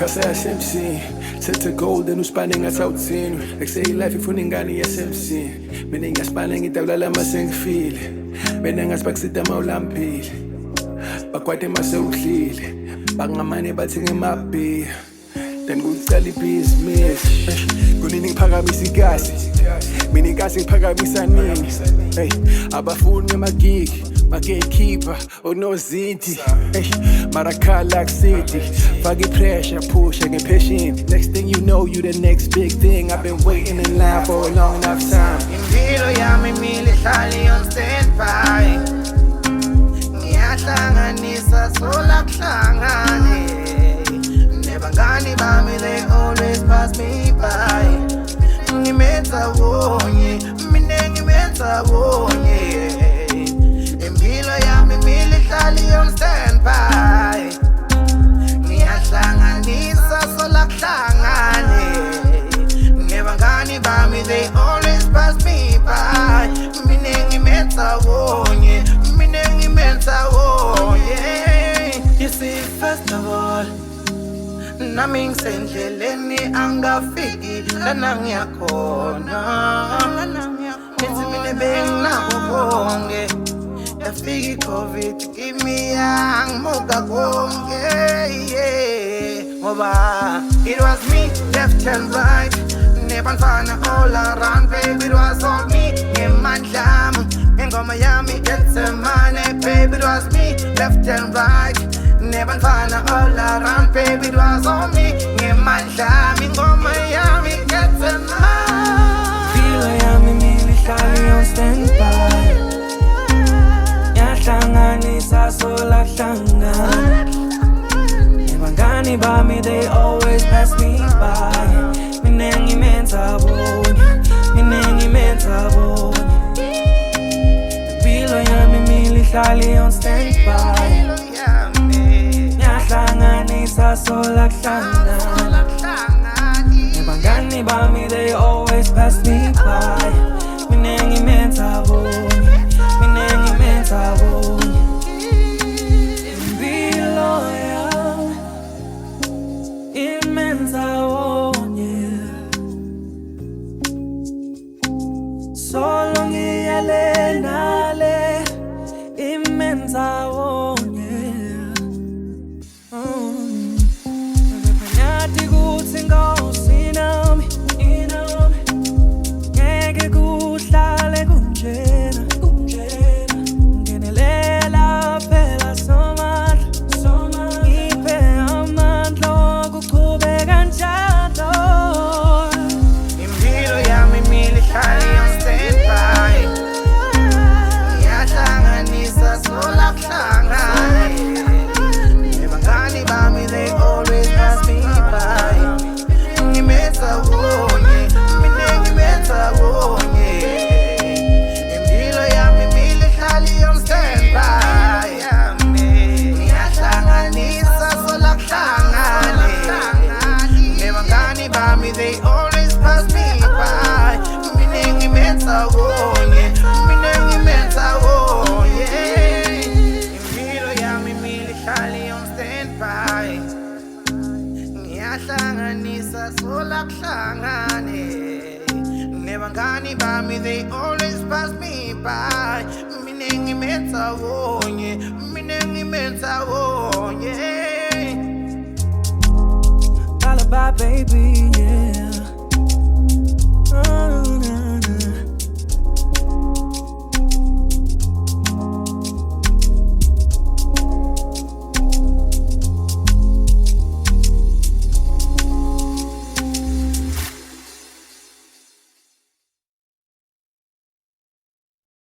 Kasa yasemsini sethe golden uspane ngathawuthini ekusey life ifuna ingane yasemsini mina ngiyaspana ngidawula masengifile mina ngasibakisida mawulampile bakwade masewudlile bangamane bathenga emabhiya then kucala ibhizinisi kunini ngiphakamisa ikasi mina ikasi ngiphakamisa nini hey abafuni emagigi ma-gatekeeper onozinti marakhala kusidi fake pressure push ngepatient next thing you know you the next big thing I've been waiting in line for a long enough time impilo yami mile hlali on standby ngiyahlanganisa sola kuhlangane nebangani bami they always pass me by ngiMndzawonye mina ngiMndzawonye impilo yami mile hlali on standby ngiyahlanganisa sola kuhlangane nebangani bami they always pass me by mina ngiMndzawonye mina ngiMndzawonye you see first of all nami ngisendleleni angafiki lana ngiyakhona nithi mina benginako konke yafika iCovid kimi yangimuka konke ngoba it was me left and right nebantwana all around baby it was all me ngemandla ngengoma yami Emsamu-Ndzawonye baby it was me left and right nebantwana all around baby it was all me ngemandla ngengoma yami Emsamu-Ndzawonye impilo yami mile hlali on standby yahlanganisa sola kuhlangana nebangani bami they always pass me by mina ngiMndzawonye mina ngiMndzawonye impilo yami mile hlali on standby yahlanganisa sola kuhlangana nebangani bami they always pass me by mina ngiMndzawonye mina ngiMndzawonye impilo yami iMndzawonye solo ngiyale nale iMndzawonye nyathi kuthi ngawusinami ngeke kuhlale kunjena ngenelela phela somandla ngiphe amandla okuqhubeka njalo impilo yami mile hlali on standby ngiyahlanganisa sola kuhlangane nebangani bami they always pass me by ngiMndzawonye mina ngiMndzawonye impilo yami mile hlali on standby ngiyahlanganisa sola kuhlangane nebangani bami they always pass me by mina ngiMndzawonye mina ngiMndzawonye impilo yami mile hlali on standby ngiyahlanganisa sola kuhlangane nebangani bami they always pass me by mina ngiMndzawonye mina ngiMndzawonye lullaby baby yeah